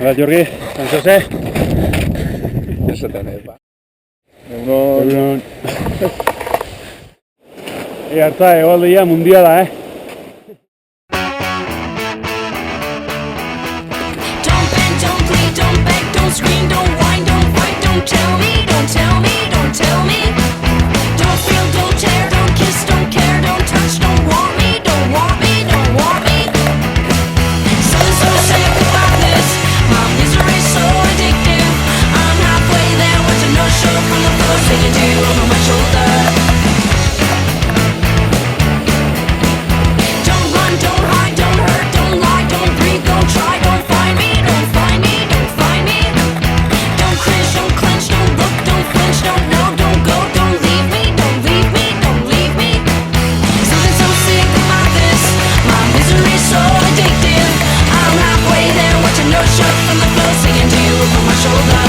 Hola, Jorge. San José. Eso tenés, va. Egunon. Harta, egualdia mundiala, Don't beg, don't plead, don't beg, don't scream, don't whine, don't fight, don't tell me, don't tell me, don't tell me. Don't feel, don't tear, don't kiss, don't care, don't touch, don't want me, don't want me, don't want me. Something so sick about this, my misery's so addictive. I'm halfway there, watching no show from the first thing you do over my shoulder. Don't run, don't hide, don't hurt, don't lie, don't breathe, don't try, don't find me, don't find me, don't find me. Don't cringe, don't clench, don't look, don't flinch, don't know, don't go, don't leave me, don't leave me, don't leave me. Something so sick about this, my misery's so addictive. I'm halfway there, watching no show from the floor, singing to you over my shoulder.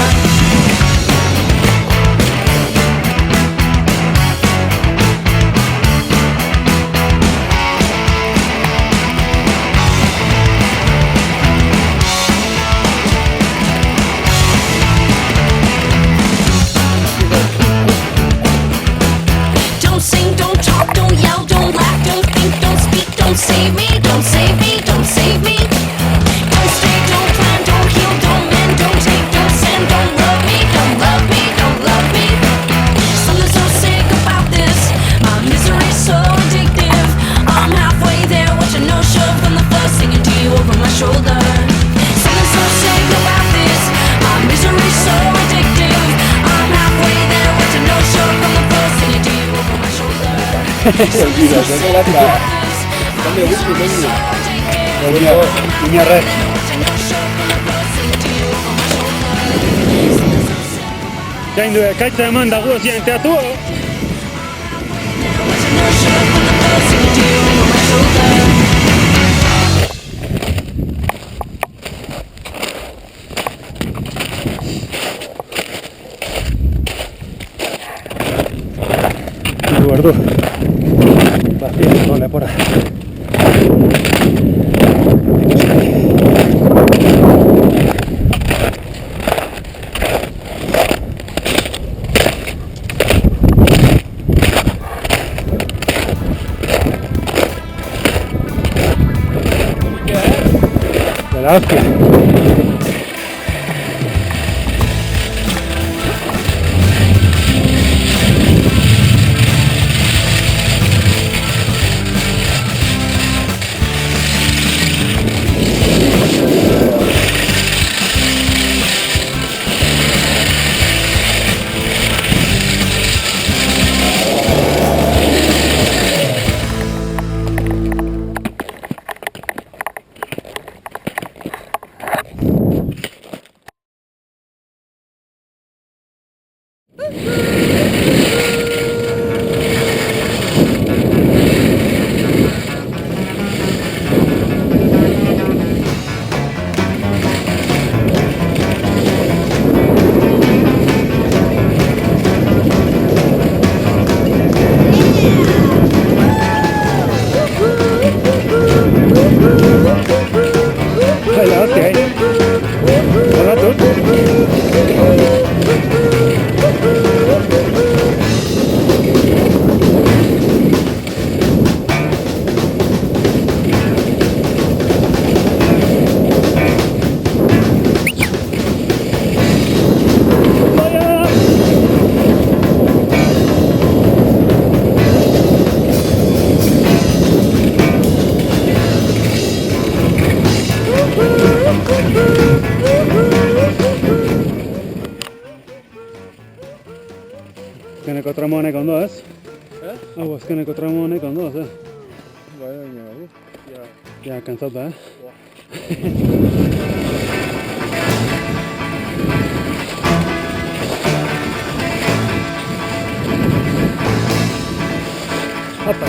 Don't sing, don't talk, don't yell, don't laugh, don't think, don't speak, don't save me, don't save me, don't save me. Don't stay, don't plan, don't heal, don't mend, don't take, don't send, don't love me, don't love me, don't love me. Something so sick about this, my misery's so addictive. I'm halfway there, watching no show from the floor, singing to you over my shoulder. Something so sick about this, my misery's so addictive. I'm halfway there, watching no show from the floor, singing to you over my shoulder. Olvida, no te la Cambio gusto, vengo. Niña red. Zaindu, ekaitza eman dago zian teatu. Guardo. Vacío, no le pora. La hostia. La hostia, Hola, tú. Azkeneko tramo honek ondo, ez? Hau, azkeneko tramo honek ondo, ez? Bai, baina, Ja, kantzauta, Opa!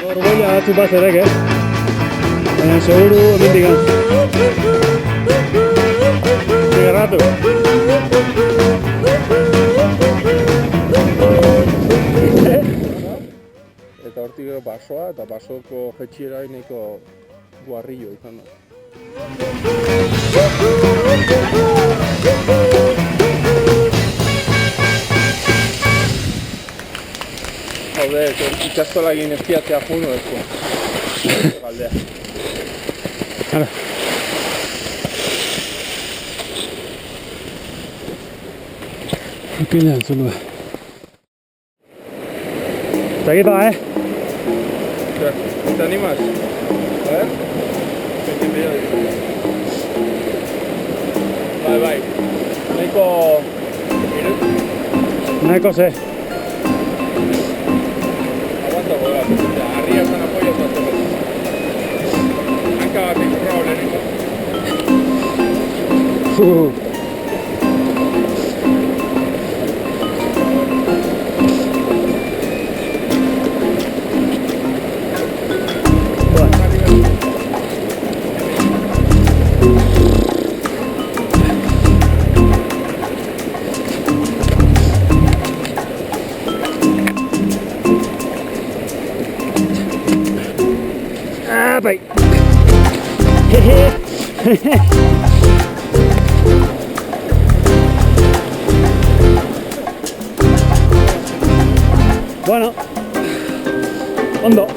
Orgoila batzu bat zerek, baina seguru hemendik. Gerratu. eta eta hortik gero basoa, eta basoko jetxiera nahiko guarrillo izan da. Haude, ikastola egin eskiatzea juno ezko. Galdea. Hala. Pilean zulu. Segita, ¿Te animas? A ver. Bai. nahiko ze. Aguanta, arriba están apoyos a todos. Hanka batik urra leheniko. Bai. Bueno, ondo.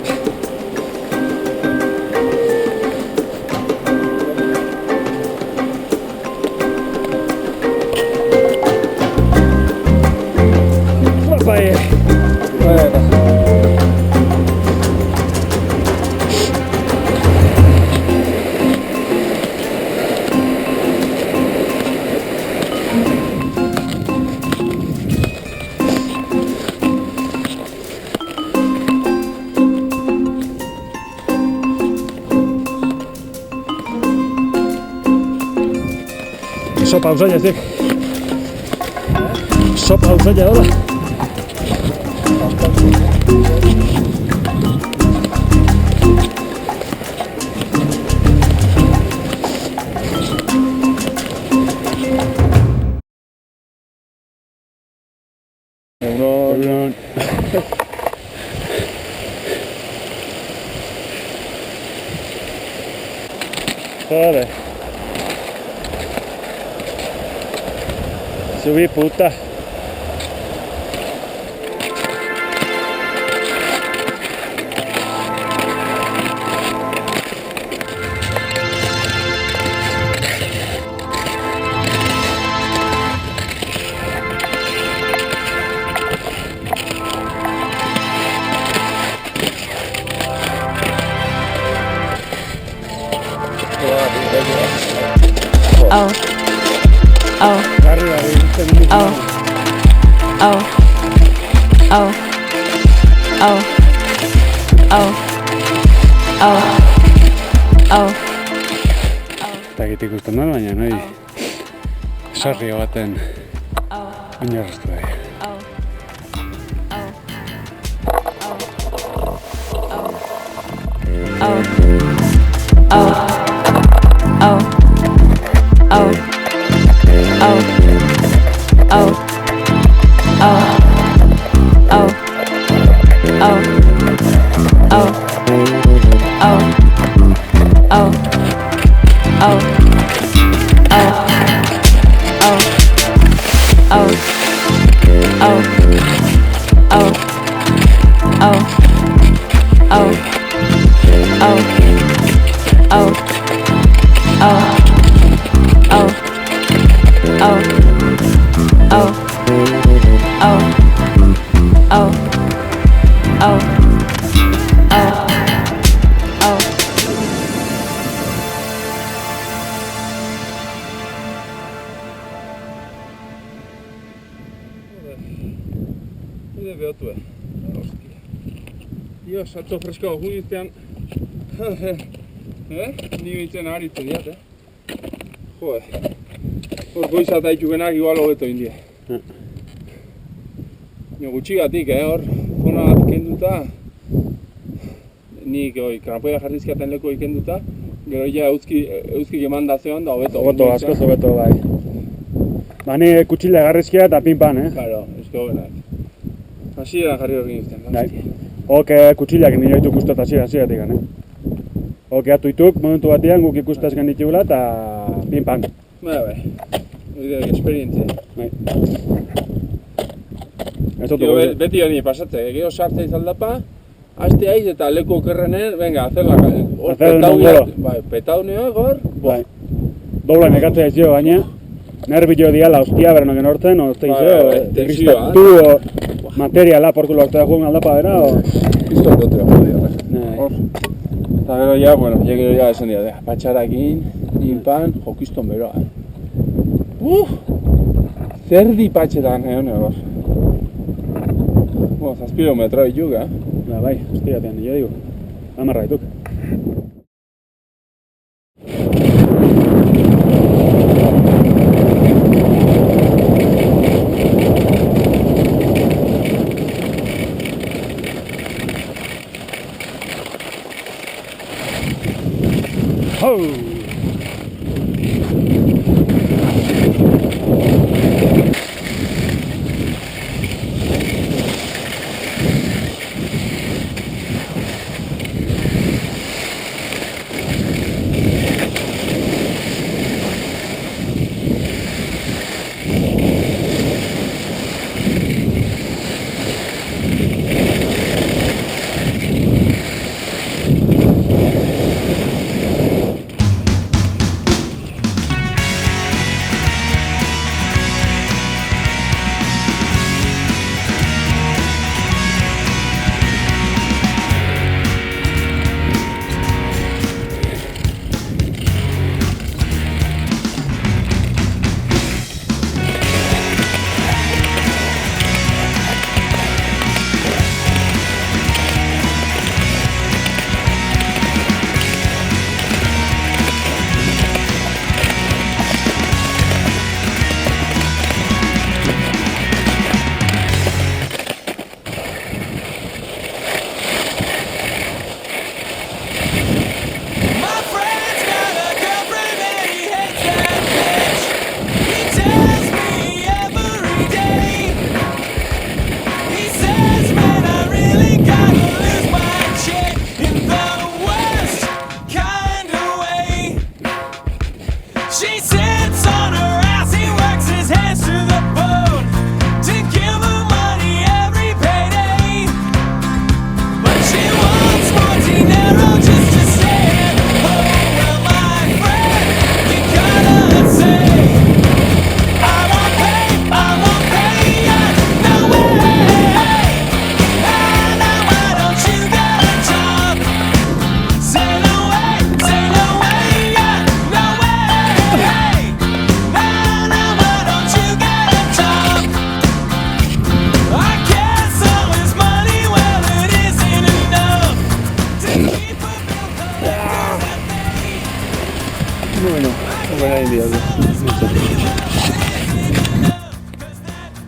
Bai. Sopa usaila zik. Sopa usaila hola. Egunon. Joder. Subí puta. Oh. Oh. Arriba, Oh. Oh. Oh. Oh. Oh. Oh. Oh. Eta egite ikusten da, baina nahi sarri baten oinarriztu da. Behotu, hostia. Io, salto fresko juiztean. Ni bitzen aritu diat, Joder. Hor goiza eta itxukenak igual hobeto india. Nio gutxigatik, hor zona bat kenduta. Nik kanapoia jarrizkiaten leko ikenduta. Gero ja euskik emandazioan da hobeto. Hobeto, askoz hobeto bai. Bani kutxile garrizkia eta pinpan, Claro, esko hobenak. Hasieran jarri horrekin izten. Bai. Oke kutsilak nire dituk uste eta hasieratik, Oke atuituk, momentu batean guk ikustaz genitugula eta pin-pan. Bai. Hori esperientzia. Bai. Beti hori pasatzea, gero sartza izaldapa, haste haiz eta leku okerrenen, venga, hacer la calle. Bai, petauneoak hor, bai. Dobla nekatzea izio baina, nervio diala hostia berenoken hortzen, tensioa. Materiala porkulo hartu da juen aldapa bera, Kristo dutera hor. Eta gero ja, bueno, ja esan dira, patxarakin, pin-pan, jokiston beroa. Zerdi patxetan egon hor. Zazpiro metro dituk, Bai, hostia, jo digo, amarra dituk.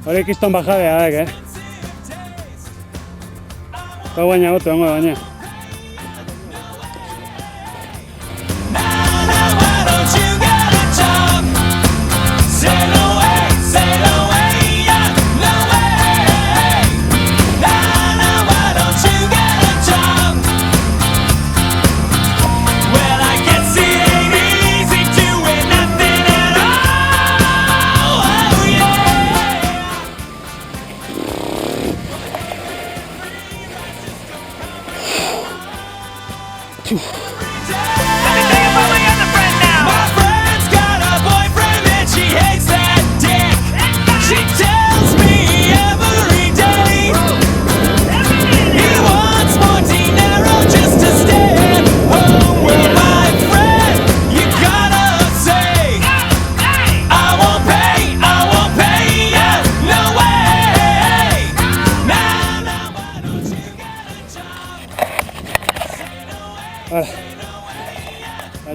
Hori kiston bajadea, Eta baina gotu, baina.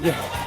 Adiós.